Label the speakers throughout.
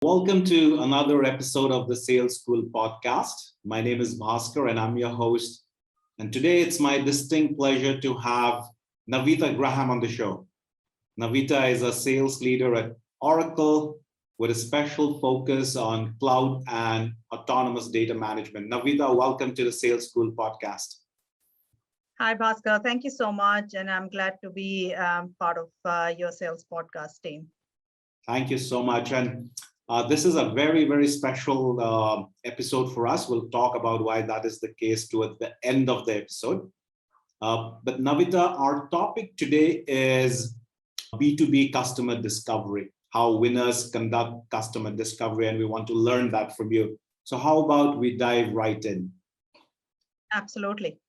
Speaker 1: Welcome to another episode of the Sales School podcast. My name is Bhaskar and I'm your host. And today it's my distinct pleasure to have Navita Graham on the show. Navita is a sales leader at Oracle with a special focus on cloud and autonomous data management. Navita, welcome to the Sales School podcast.
Speaker 2: Hi, Bhaskar. Thank you so much. And I'm glad to be part of your sales podcast team.
Speaker 1: Thank you so much. And this is a very, very special episode for us. We'll talk about why that is the case towards the end of the episode. But Navita, our topic today is B2B Customer Discovery, how winners conduct customer discovery, and we want to learn that from you. So how about we dive right in?
Speaker 2: Absolutely.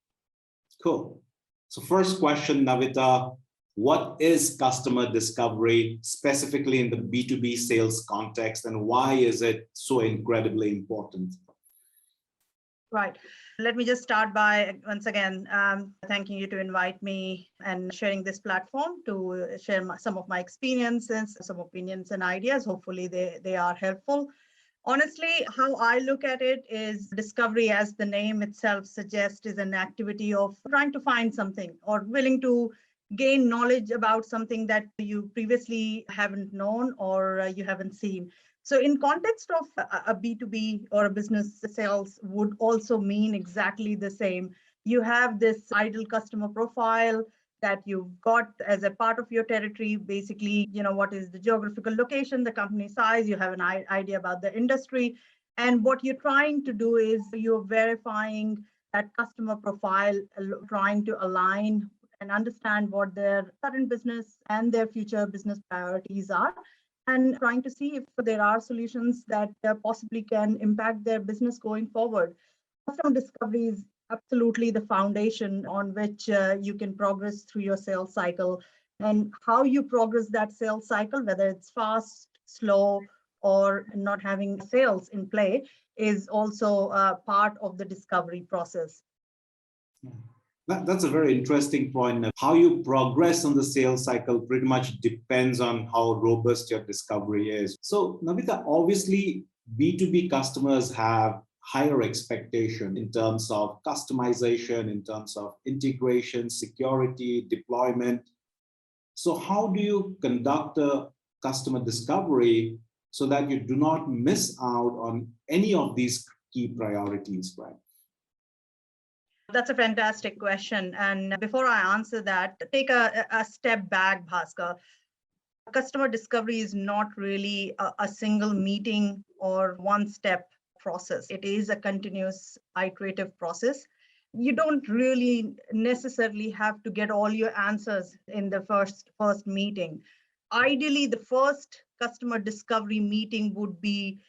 Speaker 1: Cool. So first question, Navita, what is customer discovery specifically in the B2B sales context, and why is it so incredibly important?
Speaker 2: Right. Let me just start by once again thanking you to invite me and sharing this platform to share some of my experiences, some opinions and ideas. Hopefully they are helpful. Honestly, how I look at it is discovery, as the name itself suggests, is an activity of trying to find something or willing to gain knowledge about something that you previously haven't known or you haven't seen. So in context of a B2B or a business, sales would also mean exactly the same. You have this ideal customer profile that you've got as a part of your territory. Basically, what is the geographical location, the company size, you have an idea about the industry. And what you're trying to do is you're verifying that customer profile, trying to align and understand what their current business and their future business priorities are, and trying to see if there are solutions that possibly can impact their business going forward. Customer discovery is absolutely the foundation on which you can progress through your sales cycle. And how you progress that sales cycle, whether it's fast, slow, or not having sales in play, is also part of the discovery process.
Speaker 1: That's a very interesting point. How you progress on the sales cycle pretty much depends on how robust your discovery is. So, Navita, obviously, B2B customers have higher expectation in terms of customization, in terms of integration, security, deployment. So how do you conduct a customer discovery so that you do not miss out on any of these key priorities, right?
Speaker 2: That's a fantastic question. And before I answer that, take a step back, Bhaskar. Customer discovery is not really a single meeting or one step process. It is a continuous iterative process. You don't really necessarily have to get all your answers in the first meeting. Ideally, the first customer discovery meeting would be,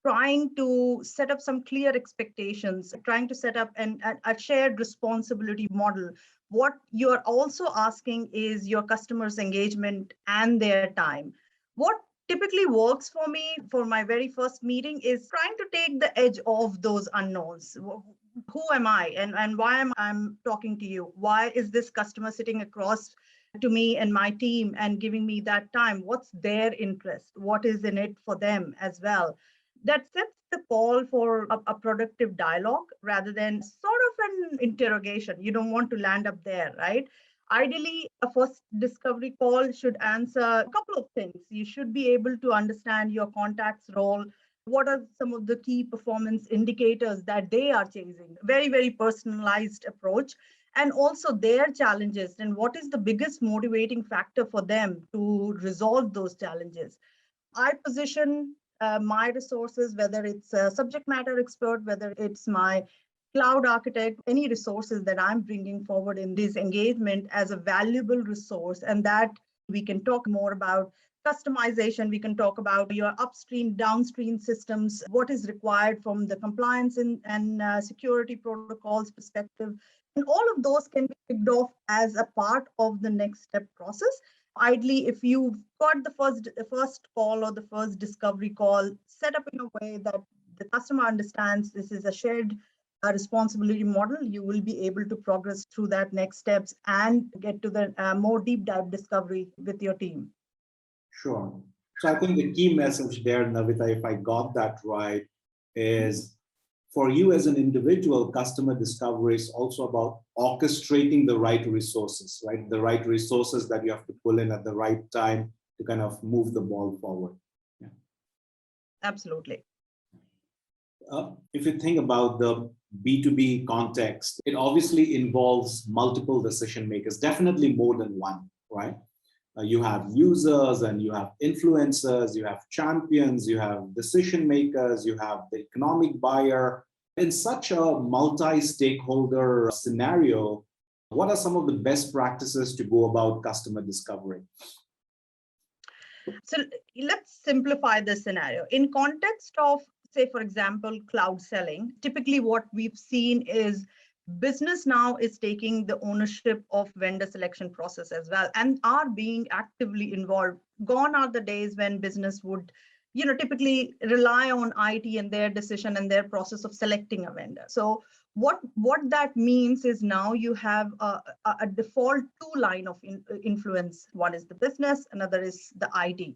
Speaker 2: trying to set up some clear expectations, trying to set up a shared responsibility model. What you're also asking is your customers' engagement and their time. What typically works for me for my very first meeting is trying to take the edge off those unknowns. Who am I and why am I talking to you? Why is this customer sitting across to me and my team and giving me that time? What's their interest? What is in it for them as well? That sets the call for a productive dialogue rather than sort of an interrogation. You don't want to land up there, right? Ideally, a first discovery call should answer a couple of things. You should be able to understand your contact's role. What are some of the key performance indicators that they are chasing? Very, very personalized approach. And also their challenges and what is the biggest motivating factor for them to resolve those challenges. I position my resources, whether it's a subject matter expert, whether it's my cloud architect, any resources that I'm bringing forward in this engagement as a valuable resource. And that we can talk more about customization. We can talk about your upstream, downstream systems, what is required from the compliance and security protocols perspective. And all of those can be kicked off as a part of the next step process. Ideally, if you've got the first call or the first discovery call set up in a way that the customer understands this is a shared responsibility model, you will be able to progress through that next steps and get to the more deep dive discovery with your team.
Speaker 1: Sure. So I think the key message there, Navita, if I got that right, is for you as an individual, customer discovery is also about orchestrating the right resources, right? The right resources that you have to pull in at the right time to kind of move the ball forward. Yeah.
Speaker 2: Absolutely.
Speaker 1: If you think about the B2B context, it obviously involves multiple decision makers, definitely more than one, right? You have users and you have influencers, you have champions, you have decision makers, you have the economic buyer. In such a multi-stakeholder scenario, what are some of the best practices to go about customer discovery?
Speaker 2: So let's simplify this scenario. In context of, say, for example, cloud selling, typically what we've seen is business now is taking the ownership of vendor selection process as well and are being actively involved. Gone are the days when business would typically rely on IT and their decision and their process of selecting a vendor. So what that means is now you have a default two line of influence. One is the business, another is the IT.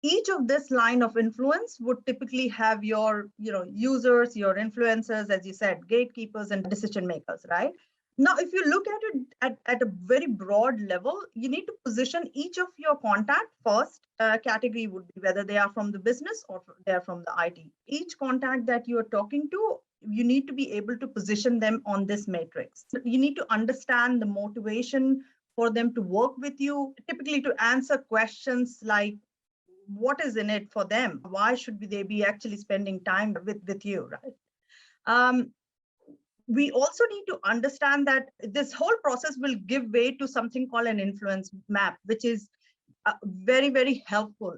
Speaker 2: Each of this line of influence would typically have your users, your influencers, as you said, gatekeepers and decision makers, right? Now if you look at it at a very broad level, you need to position each of your contact first. Category would be whether they are from the business or they're from the IT. Each contact that you are talking to, you need to be able to position them on this matrix. You need to understand the motivation for them to work with you, typically to answer questions like, what is in it for them? Why should they be actually spending time with you, right? We also need to understand that this whole process will give way to something called an influence map, which is very, very helpful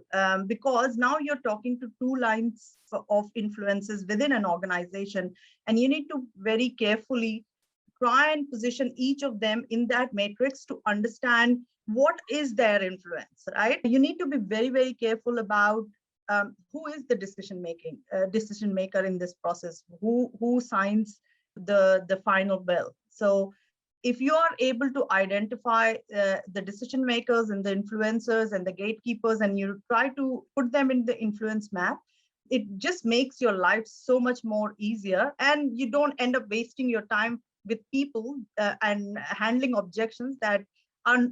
Speaker 2: because now you're talking to two lines of influences within an organization, and you need to very carefully try and position each of them in that matrix to understand what is their influence, right? You need to be very, very careful about who is the decision maker in this process, who signs the final bill. So if you are able to identify the decision makers and the influencers and the gatekeepers, and you try to put them in the influence map, it just makes your life so much more easier, and you don't end up wasting your time with people and handling objections that are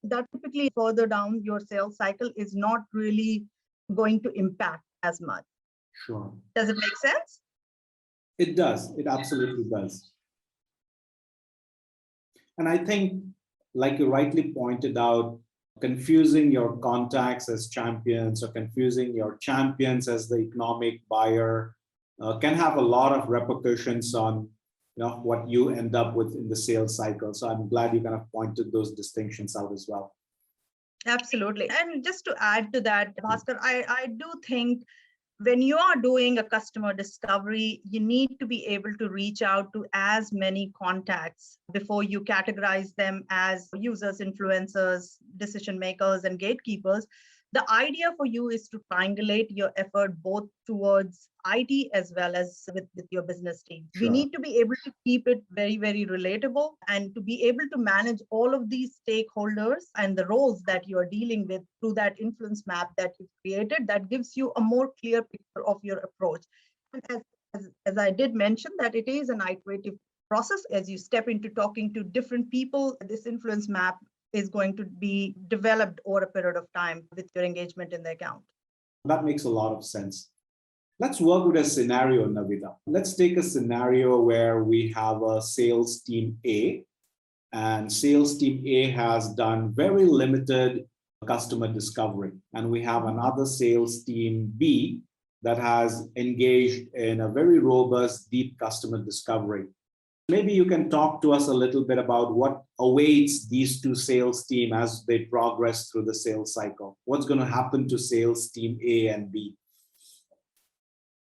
Speaker 2: that typically further down your sales cycle is not really going to impact as much.
Speaker 1: Sure.
Speaker 2: Does it make sense?
Speaker 1: It does. It absolutely does. And I think, like you rightly pointed out, confusing your contacts as champions or confusing your champions as the economic buyer can have a lot of repercussions on what you end up with in the sales cycle. So I'm glad you kind of pointed those distinctions out as well.
Speaker 2: Absolutely. And just to add to that, Bhaskar, I do think when you are doing a customer discovery, you need to be able to reach out to as many contacts before you categorize them as users, influencers, decision makers, and gatekeepers. The idea for you is to triangulate your effort both towards IT as well as with your business team.
Speaker 1: Sure.
Speaker 2: We need to be able to keep it very, very relatable and to be able to manage all of these stakeholders and the roles that you are dealing with through that influence map that you've created. That gives you a more clear picture of your approach. And as I did mention, that it is an iterative process. As you step into talking to different people, this influence map is going to be developed over a period of time with your engagement in the account.
Speaker 1: That makes a lot of sense. Let's work with a scenario, Navita. Let's take a scenario where we have a sales team A, and sales team A has done very limited customer discovery. And we have another sales team B that has engaged in a very robust, deep customer discovery. Maybe you can talk to us a little bit about what awaits these two sales teams as they progress through the sales cycle. What's going to happen to sales team A and B?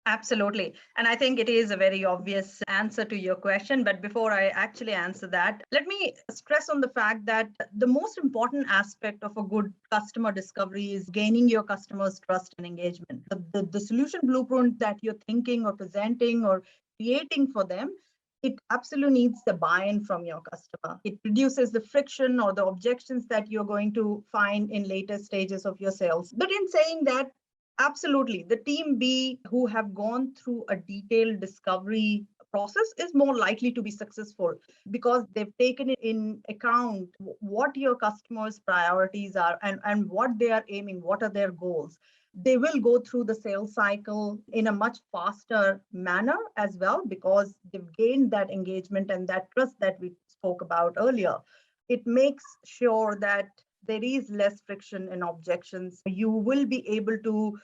Speaker 2: Absolutely. And I think it is a very obvious answer to your question. But before I actually answer that, let me stress on the fact that the most important aspect of a good customer discovery is gaining your customers' trust and engagement. The solution blueprint that you're thinking or presenting or creating for them it absolutely needs the buy-in from your customer. It reduces the friction or the objections that you're going to find in later stages of your sales. But in saying that, absolutely, the team B who have gone through a detailed discovery process is more likely to be successful because they've taken it in account what your customers' priorities are and what they are aiming, what are their goals. They will go through the sales cycle in a much faster manner as well because they've gained that engagement and that trust that we spoke about earlier. It makes sure that there is less friction and objections. You will be able to,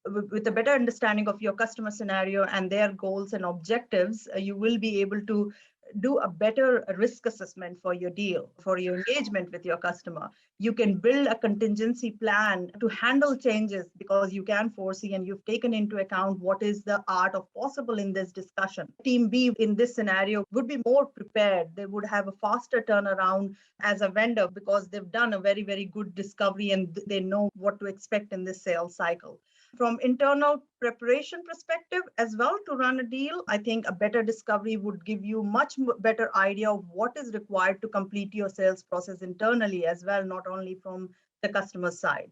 Speaker 2: with a better understanding of your customer scenario and their goals and objectives, you will be able to do a better risk assessment for your deal, for your engagement with your customer. You can build a contingency plan to handle changes because you can foresee and you've taken into account what is the art of possible in this discussion. Team B in this scenario would be more prepared. They would have a faster turnaround as a vendor because they've done a very, very good discovery and they know what to expect in this sales cycle. From internal preparation perspective as well to run a deal, I think a better discovery would give you much better idea of what is required to complete your sales process internally as well, not only from the customer side.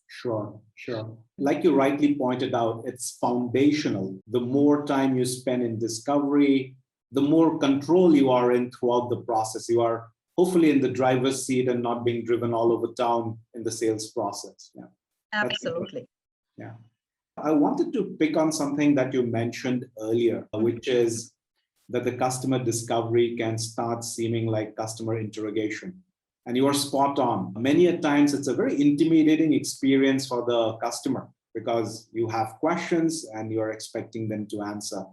Speaker 1: Sure, sure. Like you rightly pointed out, it's foundational. The more time you spend in discovery, the more control you are in throughout the process. You are hopefully in the driver's seat and not being driven all over town in the sales process. Yeah.
Speaker 2: Absolutely.
Speaker 1: Yeah. I wanted to pick on something that you mentioned earlier, which is that the customer discovery can start seeming like customer interrogation. And you are spot on. Many a times it's a very intimidating experience for the customer because you have questions and you're expecting them to answer.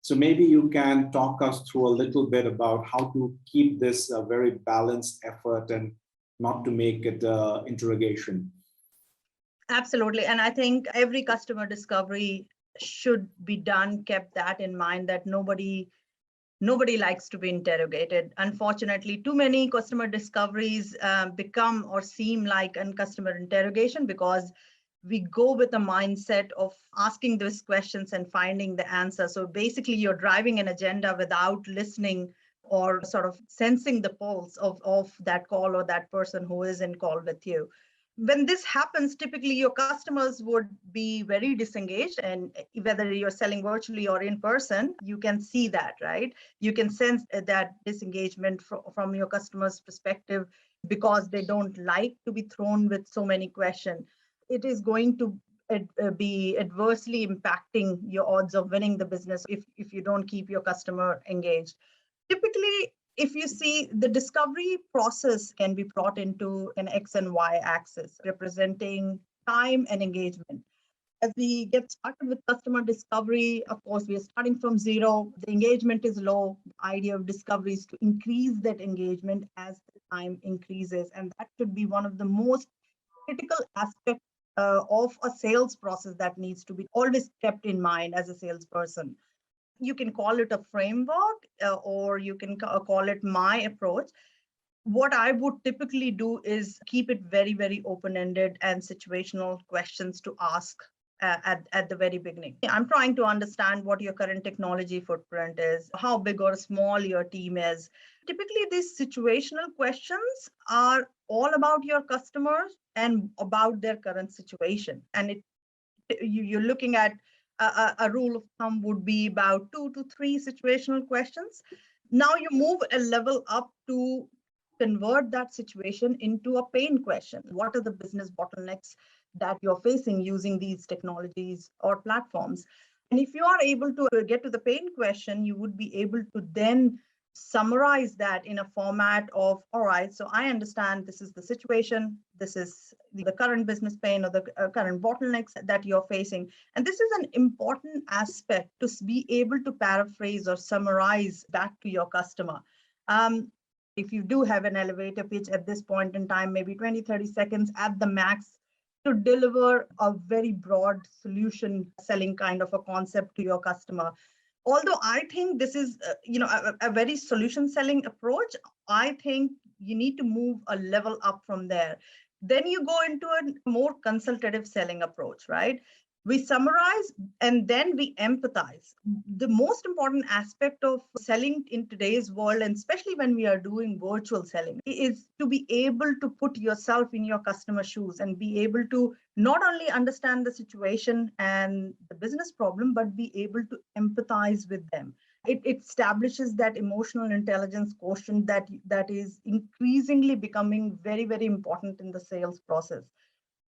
Speaker 1: So maybe you can talk us through a little bit about how to keep this a very balanced effort and not to make it interrogation.
Speaker 2: Absolutely. And I think every customer discovery should be done, kept that in mind that nobody likes to be interrogated. Unfortunately, too many customer discoveries become or seem like a customer interrogation because we go with the mindset of asking those questions and finding the answer. So basically, you're driving an agenda without listening or sort of sensing the pulse of that call or that person who is in call with you. When this happens, typically your customers would be very disengaged, and whether you're selling virtually or in person, you can see that, right? You can sense that disengagement from your customer's perspective because they don't like to be thrown with so many questions. It is going to be adversely impacting your odds of winning the business if you don't keep your customer engaged. Typically, if you see, the discovery process can be brought into an X and Y axis, representing time and engagement. As we get started with customer discovery, of course, we are starting from zero. The engagement is low. The idea of discovery is to increase that engagement as the time increases. And that should be one of the most critical aspects of a sales process that needs to be always kept in mind as a salesperson. You can call it a framework or you can call it my approach. What I would typically do is keep it very, very open-ended and situational questions to ask at the very beginning. I'm trying to understand what your current technology footprint is, how big or small your team is. Typically, these situational questions are all about your customers and about their current situation. And you're looking at a rule of thumb would be about 2 to 3 situational questions. Now you move a level up to convert that situation into a pain question. What are the business bottlenecks that you're facing using these technologies or platforms? And if you are able to get to the pain question, you would be able to then summarize that in a format of, all right, so I understand this is the situation, this is the current business pain or the current bottlenecks that you're facing. And this is an important aspect to be able to paraphrase or summarize back to your customer. If you do have an elevator pitch at this point in time, maybe 20, 30 seconds at the max to deliver a very broad solution selling kind of a concept to your customer. Although I think this is, a very solution selling approach, I think you need to move a level up from there. Then you go into a more consultative selling approach, right? We summarize and then we empathize. The most important aspect of selling in today's world, and especially when we are doing virtual selling, is to be able to put yourself in your customer's shoes and be able to not only understand the situation and the business problem, but be able to empathize with them. It establishes that emotional intelligence quotient that is increasingly becoming very, very important in the sales process.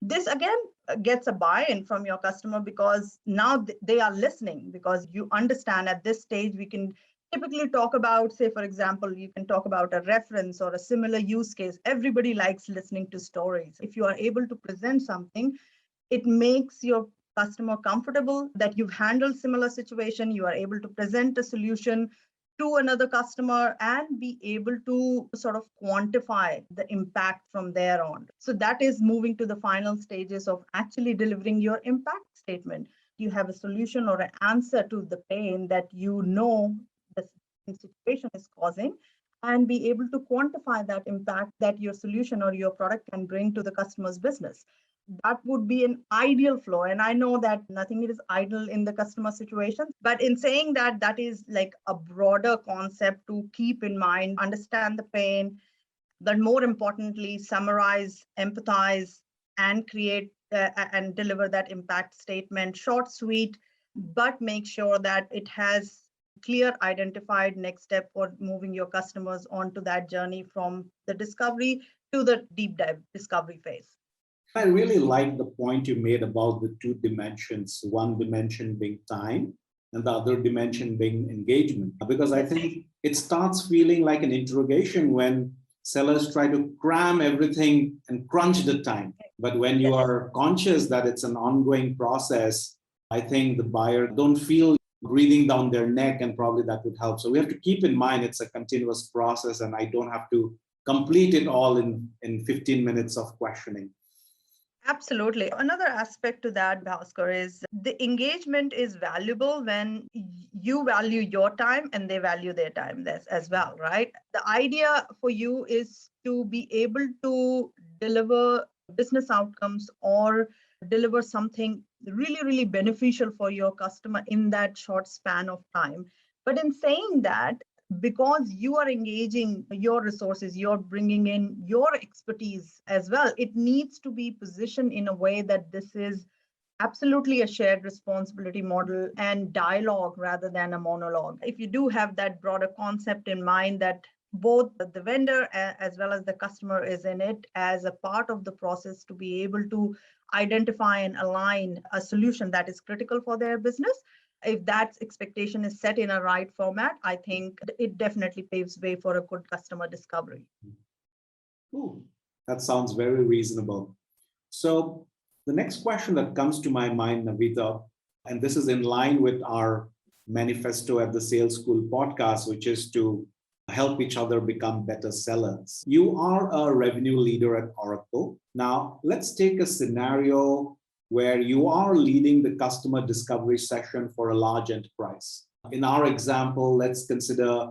Speaker 2: This again gets a buy-in from your customer because now they are listening, because you understand at this stage we can typically talk about, say, for example, you can talk about a reference or a similar use case. Everybody likes listening to stories. If you are able to present something, it makes your customer comfortable that you've handled similar situation, you are able to present a solution to another customer and be able to sort of quantify the impact from there on. So that is moving to the final stages of actually delivering your impact statement. You have a solution or an answer to the pain that you know the situation is causing, and be able to quantify that impact that your solution or your product can bring to the customer's business. That would be an ideal flow. And I know that nothing is ideal in the customer situation, but in saying that, that is like a broader concept to keep in mind, understand the pain, but more importantly, summarize, empathize, and create and deliver that impact statement, short, sweet, but make sure that it has clear identified next step for moving your customers onto that journey from the discovery to the deep dive discovery phase.
Speaker 1: I really like the point you made about the two dimensions, one dimension being time and the other dimension being engagement. Because I think it starts feeling like an interrogation when sellers try to cram everything and crunch the time. But when you are conscious that it's an ongoing process, I think the buyer don't feel breathing down their neck, and probably that would help. So we have to keep in mind it's a continuous process and I don't have to complete it all in 15 minutes of questioning.
Speaker 2: Absolutely. Another aspect to that, Bhaskar, is the engagement is valuable when you value your time and they value their time as well, right? The idea for you is to be able to deliver business outcomes or deliver something really, really beneficial for your customer in that short span of time. But in saying that, because you are engaging your resources, you're bringing in your expertise as well, it needs to be positioned in a way that this is absolutely a shared responsibility model and dialogue rather than a monologue. If you do have that broader concept in mind that both the vendor as well as the customer is in it as a part of the process to be able to identify and align a solution that is critical for their business, if that expectation is set in a right format, I think it definitely paves way for a good customer discovery.
Speaker 1: Ooh, that sounds very reasonable. So the next question that comes to my mind, Navita, and this is in line with our manifesto at the Sales School podcast, which is to help each other become better sellers. You are a revenue leader at Oracle. Now, let's take a scenario where you are leading the customer discovery session for a large enterprise. In our example, let's consider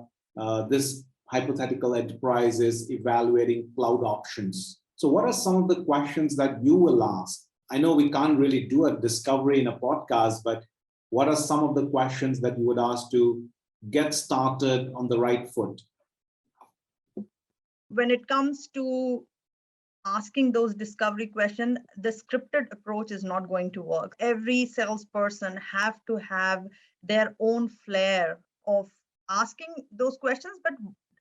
Speaker 1: this hypothetical enterprise is evaluating cloud options. So what are some of the questions that you will ask? I know we can't really do a discovery in a podcast, but what are some of the questions that you would ask to get started on the right foot?
Speaker 2: When it comes to asking those discovery questions, the scripted approach is not going to work. Every salesperson have to have their own flair of asking those questions, but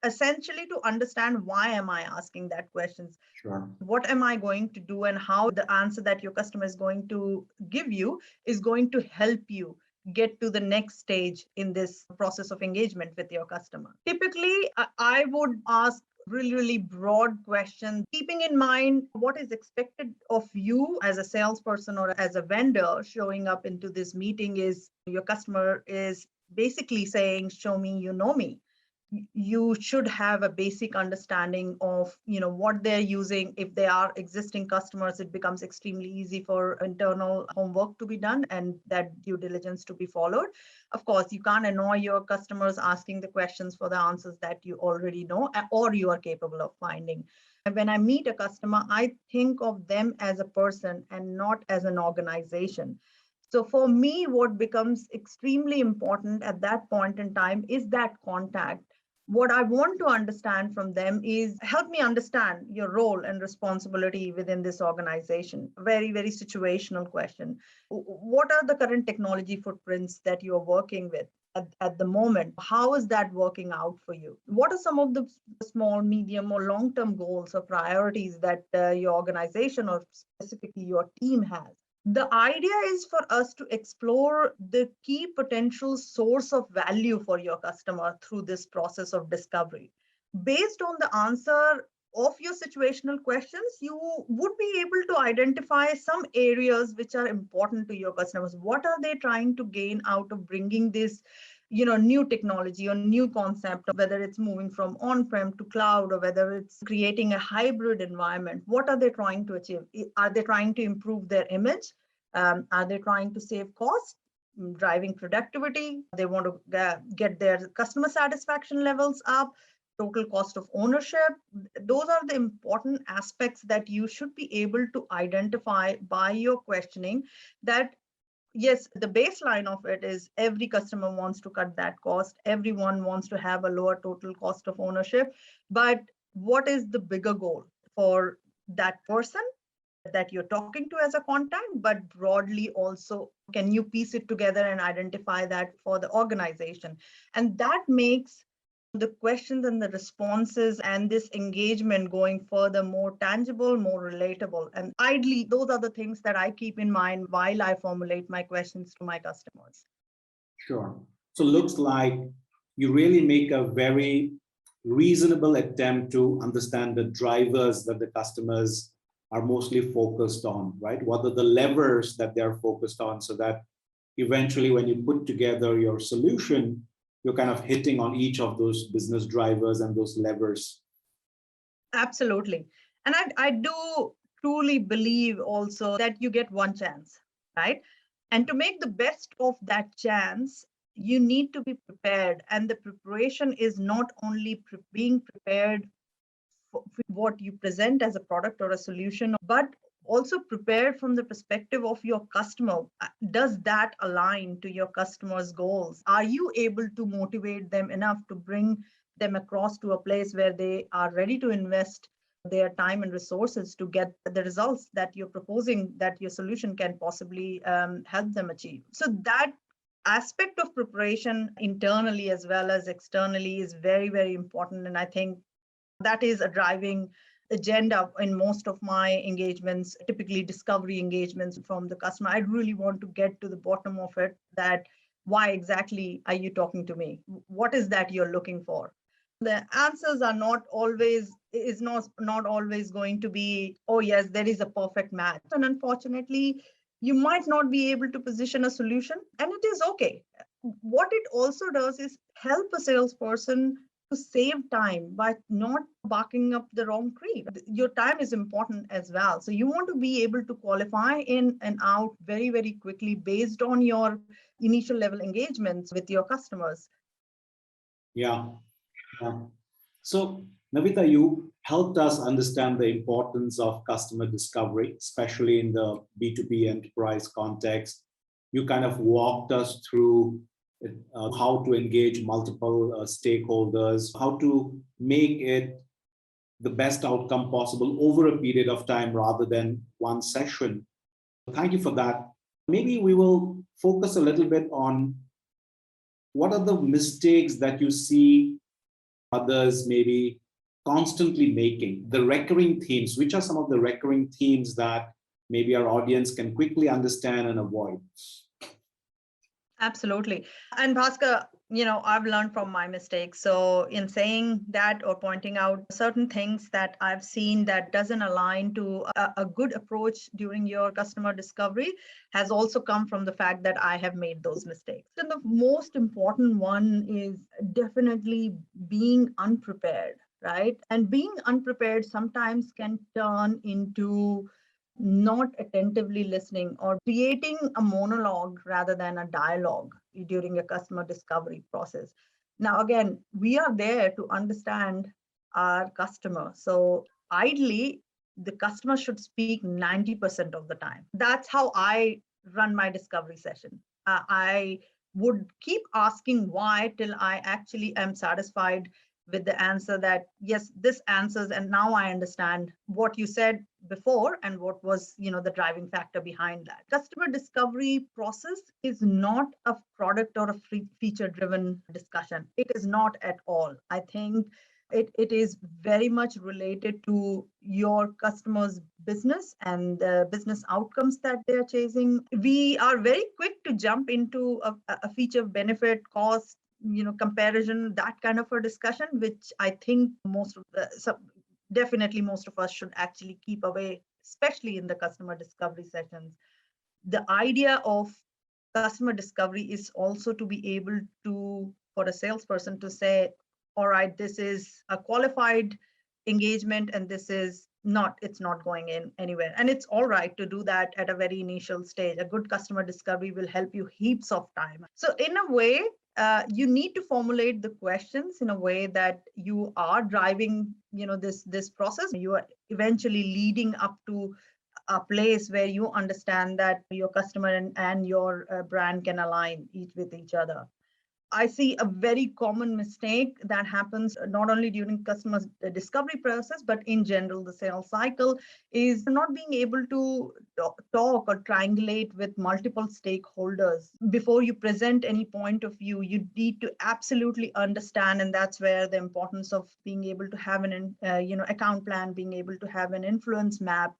Speaker 2: essentially to understand why am I asking that questions?
Speaker 1: Sure.
Speaker 2: What am I going to do, and how the answer that your customer is going to give you is going to help you get to the next stage in this process of engagement with your customer. Typically, I would ask really, really broad questions, keeping in mind what is expected of you as a salesperson or as a vendor showing up into this meeting is your customer is basically saying, show me, you know me. You should have a basic understanding of what they're using. If they are existing customers, it becomes extremely easy for internal homework to be done and that due diligence to be followed. Of course, you can't annoy your customers asking the questions for the answers that you already know or you are capable of finding. And when I meet a customer, I think of them as a person and not as an organization. So for me, what becomes extremely important at that point in time is that contact. What I want to understand from them is help me understand your role and responsibility within this organization. Very, very situational question. What are the current technology footprints that you're working with at the moment? How is that working out for you? What are some of the small, medium, or long-term goals or priorities that your organization or specifically your team has? The idea is for us to explore the key potential source of value for your customer through this process of discovery. Based on the answer of your situational questions, you would be able to identify some areas which are important to your customers. What are they trying to gain out of bringing this new technology or new concept, whether it's moving from on-prem to cloud or whether it's creating a hybrid environment? What are they trying to achieve? Are they trying to improve their image? Are they trying to save costs, driving productivity? They want to get their customer satisfaction levels up, total cost of ownership. Those are the important aspects that you should be able to identify by your questioning. That yes, the baseline of it is every customer wants to cut that cost. Everyone wants to have a lower total cost of ownership. But what is the bigger goal for that person that you're talking to as a contact? But broadly also, can you piece it together and identify that for the organization? And that makes the questions and the responses and this engagement going further more tangible, more relatable. And ideally, those are the things that I keep in mind while I formulate my questions to my customers.
Speaker 1: Sure. So looks like you really make a very reasonable attempt to understand the drivers that the customers are mostly focused on, right? What are the levers that they're focused on, so that eventually when you put together your solution, you're kind of hitting on each of those business drivers and those levers.
Speaker 2: Absolutely. And I do truly believe also that you get one chance, right? And to make the best of that chance, you need to be prepared. And the preparation is not only being prepared for what you present as a product or a solution, but also prepared from the perspective of your customer. Does that align to your customer's goals? Are you able to motivate them enough to bring them across to a place where they are ready to invest their time and resources to get the results that you're proposing, that your solution can possibly help them achieve? So that aspect of preparation internally as well as externally is very, very important. And I think that is a driving agenda in most of my engagements, typically discovery engagements from the customer. I really want to get to the bottom of it, that why exactly are you talking to me? What is that you're looking for? The answers are not always going to be, oh yes, there is a perfect match. And unfortunately, you might not be able to position a solution, and it is okay. What it also does is help a salesperson to save time by not barking up the wrong tree. Your time is important as well. So you want to be able to qualify in and out very, very quickly based on your initial level engagements with your customers.
Speaker 1: Yeah. So, Navita, you helped us understand the importance of customer discovery, especially in the B2B enterprise context. You kind of walked us through how to engage multiple stakeholders, how to make it the best outcome possible over a period of time rather than one session. Thank you for that. Maybe we will focus a little bit on what are the mistakes that you see others maybe constantly making, the recurring themes. Which are some of the recurring themes that maybe our audience can quickly understand and avoid?
Speaker 2: Absolutely. And Bhaskar, I've learned from my mistakes. So in saying that or pointing out certain things that I've seen that doesn't align to a good approach during your customer discovery has also come from the fact that I have made those mistakes. And the most important one is definitely being unprepared, right? And being unprepared sometimes can turn into not attentively listening or creating a monologue rather than a dialogue during a customer discovery process. Now, again, we are there to understand our customer. So ideally, the customer should speak 90% of the time. That's how I run my discovery session. I would keep asking why till I actually am satisfied with the answer that yes, this answers, and now I understand what you said before and what was, the driving factor behind that. Customer discovery process is not a product or a feature driven discussion. It is not at all. I think it is very much related to your customers' business and the business outcomes that they're chasing. We are very quick to jump into a feature, benefit, cost, comparison, that kind of a discussion, which I think definitely most of us should actually keep away, especially in the customer discovery sessions. The idea of customer discovery is also to be able to, for a salesperson to say, all right, this is a qualified engagement and this is not, it's not going in anywhere. And it's all right to do that at a very initial stage. A good customer discovery will help you heaps of time. So in a way, you need to formulate the questions in a way that you are driving, this process. You are eventually leading up to a place where you understand that your customer and your brand can align with each other. I see a very common mistake that happens not only during customer discovery process, but in general, the sales cycle is not being able to talk or triangulate with multiple stakeholders. Before you present any point of view, you need to absolutely understand, and that's where the importance of being able to have an account plan, being able to have an influence map.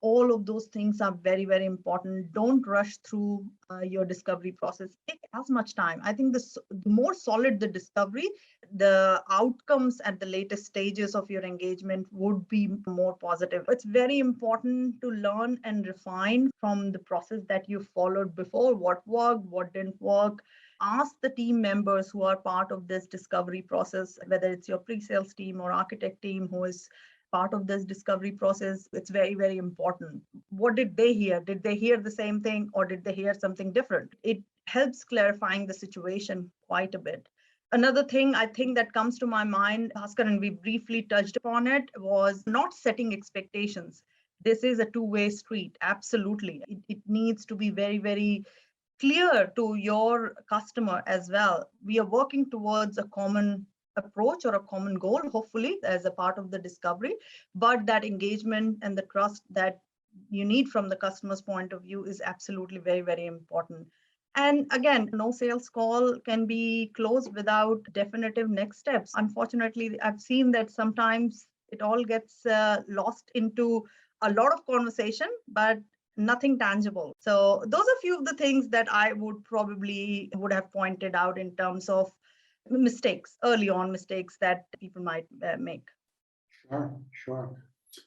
Speaker 2: All of those things are very, very important. Don't rush through your discovery process. Take as much time. I think the more solid the discovery, the outcomes at the latest stages of your engagement would be more positive. It's very important to learn and refine from the process that you followed before. What worked, what didn't work. Ask the team members who are part of this discovery process, whether it's your pre-sales team or architect team who is part of this discovery process. It's very, very important. What did they hear? Did they hear the same thing or did they hear something different? It helps clarifying the situation quite a bit. Another thing I think that comes to my mind, Bhaskar, and we briefly touched upon it, was not setting expectations. This is a two-way street. Absolutely. It needs to be very, very clear to your customer as well. We are working towards a common approach or a common goal, hopefully, as a part of the discovery. But that engagement and the trust that you need from the customer's point of view is absolutely very, very important. And again, no sales call can be closed without definitive next steps. Unfortunately, I've seen that sometimes it all gets lost into a lot of conversation, but nothing tangible. So those are a few of the things that I would have pointed out in terms of mistakes, early on mistakes that people might make.
Speaker 1: Sure.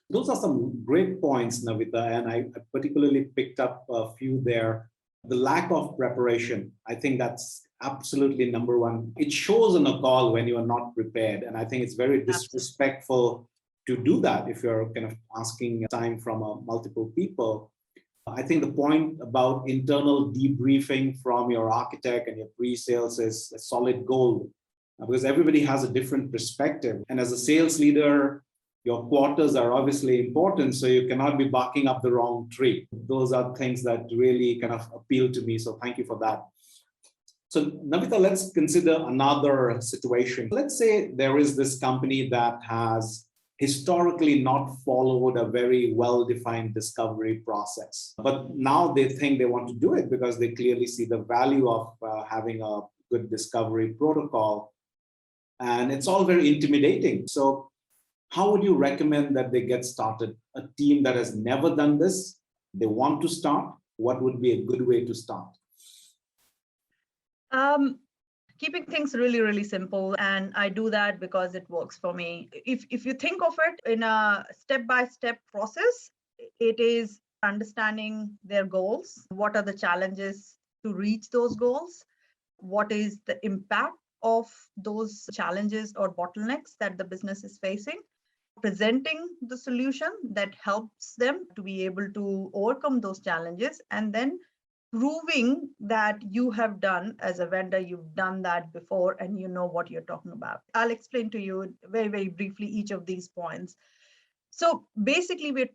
Speaker 1: Those are some great points, Navita, and I particularly picked up a few there. The lack of preparation, I think that's absolutely number one. It shows on a call when you are not prepared, and I think it's very disrespectful to do that if you're kind of asking time from multiple people. I think the point about internal debriefing from your architect and your pre-sales is a solid goal because everybody has a different perspective. And as a sales leader, your quarters are obviously important, so you cannot be barking up the wrong tree. Those are things that really kind of appeal to me. So thank you for that. So Navita, let's consider another situation. Let's say there is this company that has historically not followed a very well-defined discovery process. But now they think they want to do it because they clearly see the value of having a good discovery protocol. And it's all very intimidating. So how would you recommend that they get started? A team that has never done this, they want to start, what would be a good way to start?
Speaker 2: Keeping things really, really simple. And I do that because it works for me. If you think of it in a step-by-step process, it is understanding their goals. What are the challenges to reach those goals? What is the impact of those challenges or bottlenecks that the business is facing? Presenting the solution that helps them to be able to overcome those challenges, and then proving that you have done, as a vendor, you've done that before and you know what you're talking about. I'll explain to you very, very briefly each of these points. So basically, we're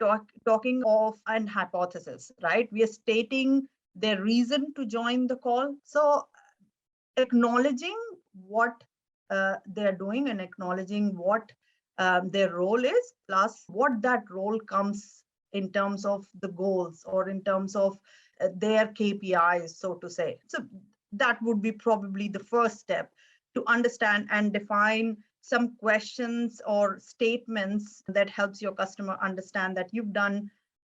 Speaker 2: talking of an hypothesis, right? We are stating their reason to join the call. So acknowledging what they're doing and acknowledging what their role is, plus what that role comes in terms of the goals or in terms of their KPIs, so to say. So that would be probably the first step, to understand and define some questions or statements that helps your customer understand that you've done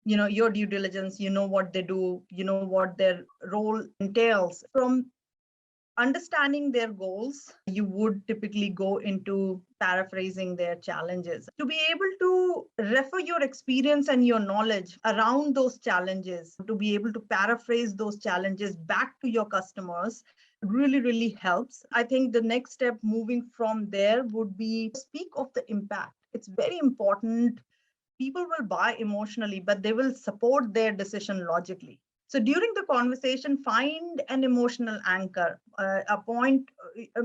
Speaker 2: your due diligence, what they do, what their role entails. From understanding their goals, you would typically go into paraphrasing their challenges. To be able to refer your experience and your knowledge around those challenges, to be able to paraphrase those challenges back to your customers, really, really helps. I think the next step moving from there would be speak of the impact. It's very important. People will buy emotionally, but they will support their decision logically. So during the conversation, find an emotional anchor,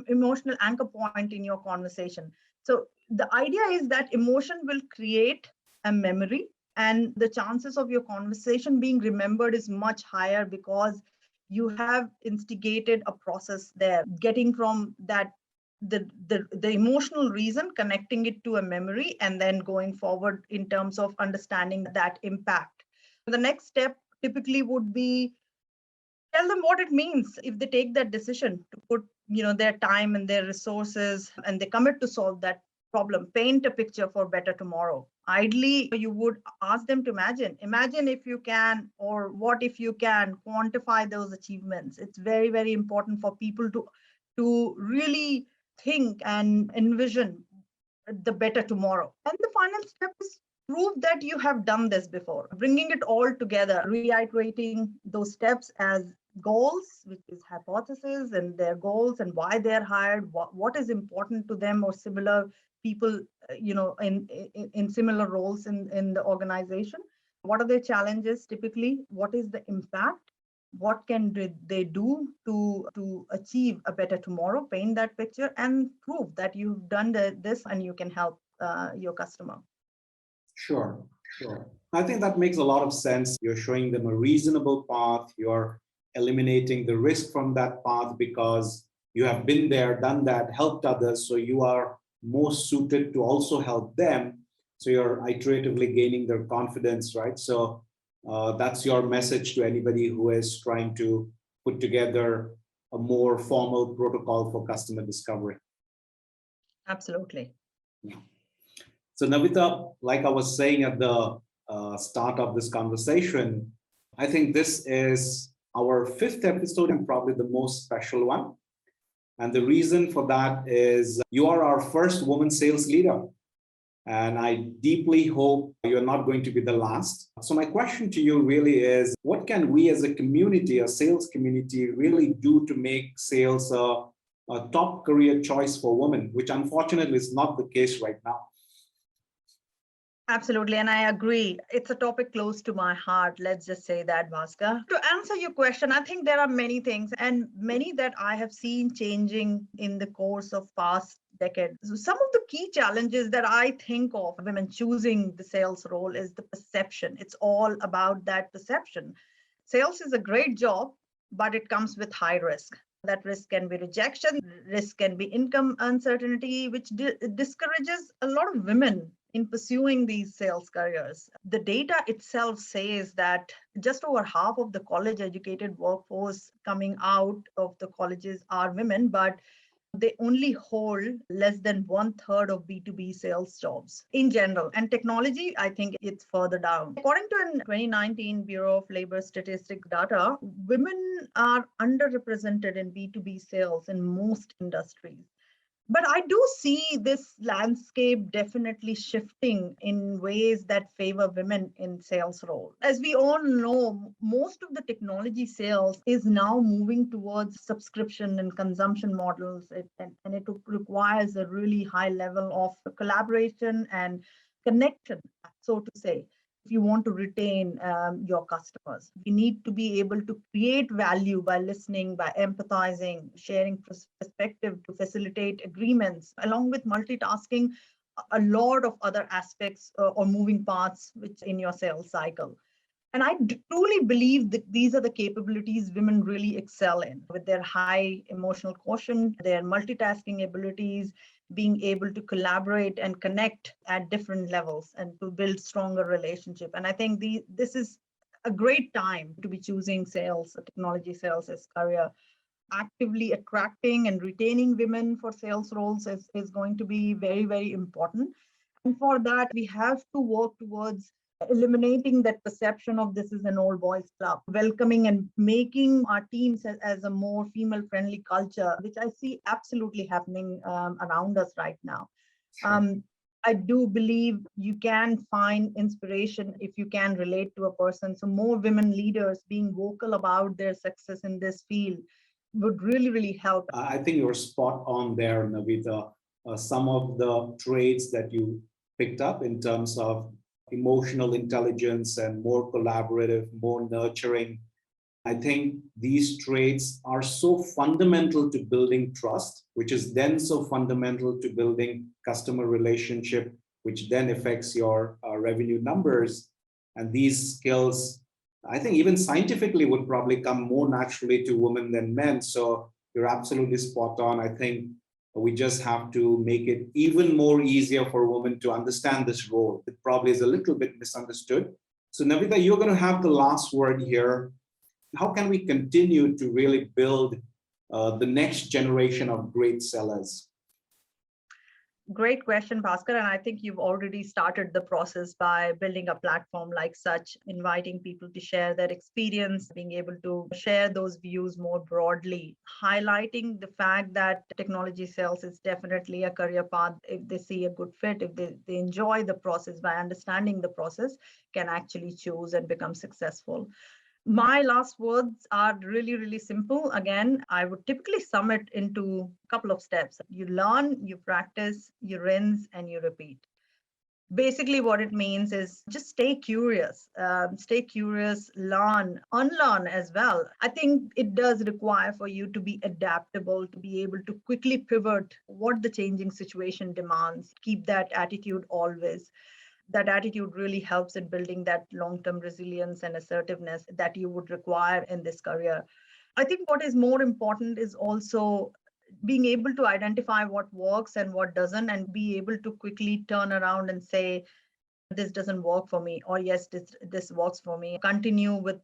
Speaker 2: emotional anchor point in your conversation. So the idea is that emotion will create a memory, and the chances of your conversation being remembered is much higher because you have instigated a process there, getting from that the emotional reason, connecting it to a memory, and then going forward in terms of understanding that impact. The next step typically would be tell them what it means if they take that decision to put their time and their resources and they commit to solve that problem. Paint a picture for better tomorrow. Ideally, you would ask them to imagine if you can, or what if you can quantify those achievements. It's very, very important for people to really think and envision the better tomorrow. And the final step is prove that you have done this before, bringing it all together, reiterating those steps as goals, which is hypothesis and their goals and why they're hired, what is important to them or similar people, in similar roles in the organization. What are their challenges typically? What is the impact? What can they do to achieve a better tomorrow? Paint that picture and prove that you've done this and you can help your customer.
Speaker 1: Sure, sure. I think that makes a lot of sense. You're showing them a reasonable path. You're eliminating the risk from that path because you have been there, done that, helped others. So you are most suited to also help them. So you're iteratively gaining their confidence, right? So that's your message to anybody who is trying to put together a more formal protocol for customer discovery.
Speaker 2: Absolutely.
Speaker 1: Yeah. So Navita, like I was saying at the start of this conversation, I think this is our fifth episode and probably the most special one. And the reason for that is you are our first woman sales leader. And I deeply hope you're not going to be the last. So my question to you really is, what can we as a community, a sales community, really do to make sales a top career choice for women, which unfortunately is not the case right now?
Speaker 2: Absolutely. And I agree. It's a topic close to my heart. Let's just say that, Bhaskar. To answer your question, I think there are many things and many that I have seen changing in the course of past decades. So some of the key challenges that I think of women choosing the sales role is the perception. It's all about that perception. Sales is a great job, but it comes with high risk. That risk can be rejection, risk can be income uncertainty, which discourages a lot of women in pursuing these sales careers. The data itself says that just over half of the college educated workforce coming out of the colleges are women, but they only hold less than 1/3 of B2B sales jobs in general. And technology, I think it's further down. According to a 2019 Bureau of Labor Statistics data, women are underrepresented in B2B sales in most industries. But I do see this landscape definitely shifting in ways that favor women in sales role. As we all know, most of the technology sales is now moving towards subscription and consumption models, and it requires a really high level of collaboration and connection, so to say. If you want to retain your customers, you need to be able to create value by listening, by empathizing, sharing perspective to facilitate agreements, along with multitasking a lot of other aspects or moving parts which in your sales cycle. And I truly believe that these are the capabilities women really excel in, with their high emotional quotient, their multitasking abilities, being able to collaborate and connect at different levels and to build stronger relationship. And I think this is a great time to be choosing sales, technology sales as career. Actively attracting and retaining women for sales roles is going to be very, very important. And for that, we have to work towards eliminating that perception of this is an old boys club, welcoming and making our teams as a more female friendly culture, which I see absolutely happening around us right now.
Speaker 1: Sure.
Speaker 2: I do believe you can find inspiration if you can relate to a person. So more women leaders being vocal about their success in this field would really, really help.
Speaker 1: I think you're spot on there, Navita. Some of the traits that you picked up in terms of emotional intelligence and more collaborative, more nurturing. I think these traits are so fundamental to building trust, which is then so fundamental to building customer relationship, which then affects your revenue numbers. And these skills, I think even scientifically would probably come more naturally to women than men. So you're absolutely spot on. I think we just have to make it even more easier for women to understand this role. It probably is a little bit misunderstood. So Navita, you're going to have the last word here. How can we continue to really build the next generation of great sellers?
Speaker 2: Great question, Bhaskar. And I think you've already started the process by building a platform like such, inviting people to share their experience, being able to share those views more broadly, highlighting the fact that technology sales is definitely a career path. If they see a good fit, if they enjoy the process, by understanding the process, can actually choose and become successful. My last words are really, really simple. Again, I would typically sum it into a couple of steps. You learn, you practice, you rinse, and you repeat. Basically, what it means is just stay curious, learn, unlearn as well. I think it does require for you to be adaptable, to be able to quickly pivot what the changing situation demands. Keep that attitude always. That attitude really helps in building that long-term resilience and assertiveness that you would require in this career. I think what is more important is also being able to identify what works and what doesn't, and be able to quickly turn around and say, this doesn't work for me, or yes, this works for me. Continue with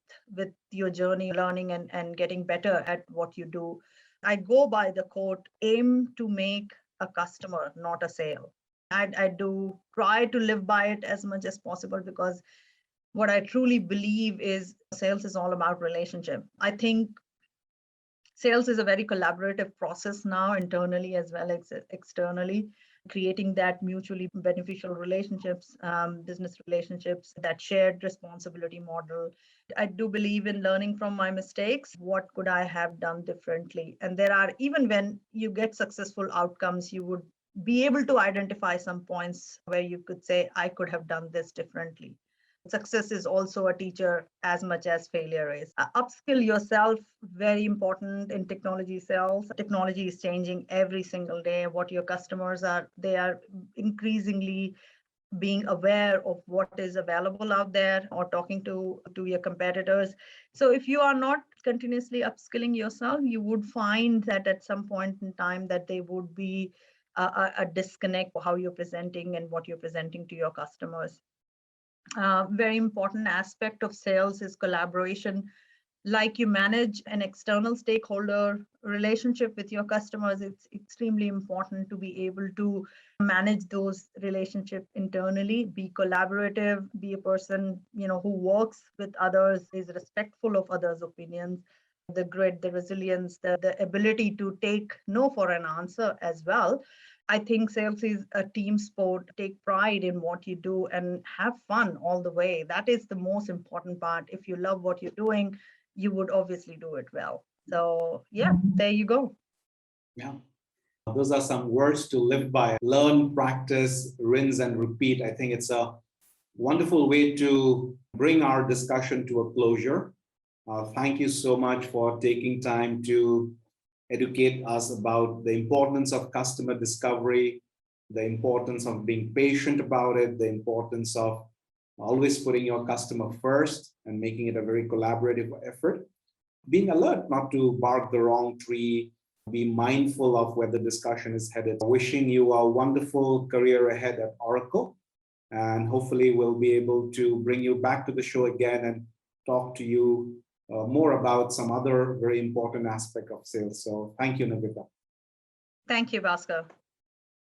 Speaker 2: your journey, learning and getting better at what you do. I go by the quote, aim to make a customer, not a sale. I do try to live by it as much as possible, because what I truly believe is sales is all about relationship. I think sales is a very collaborative process now, internally as well as externally, creating that mutually beneficial relationships, business relationships, that shared responsibility model. I do believe in learning from my mistakes. What could I have done differently? And there are, even when you get successful outcomes, you would be able to identify some points where you could say, I could have done this differently. Success is also a teacher as much as failure is. Upskill yourself, very important in technology sales. Technology is changing every single day. What your customers are, they are increasingly being aware of what is available out there, or talking to your competitors. So if you are not continuously upskilling yourself, you would find that at some point in time that there would be a disconnect how you're presenting and what you're presenting to your customers. Very important aspect of sales is collaboration. Like you manage an external stakeholder relationship with your customers, it's extremely important to be able to manage those relationships internally, be collaborative, be a person, who works with others, is respectful of others' opinions. The grit, the resilience, the ability to take no for an answer as well. I think sales is a team sport. Take pride in what you do and have fun all the way. That is the most important part. If you love what you're doing, you would obviously do it well. So yeah, there you go.
Speaker 1: Yeah. Those are some words to live by. Learn, practice, rinse, and repeat. I think it's a wonderful way to bring our discussion to a closure. Thank you so much for taking time to educate us about the importance of customer discovery, the importance of being patient about it, the importance of always putting your customer first and making it a very collaborative effort. Being alert not to bark the wrong tree, be mindful of where the discussion is headed. Wishing you a wonderful career ahead at Oracle. And hopefully we'll be able to bring you back to the show again and talk to you more about some other very important aspect of sales. So thank you, Navita.
Speaker 2: Thank you, Bhaskar.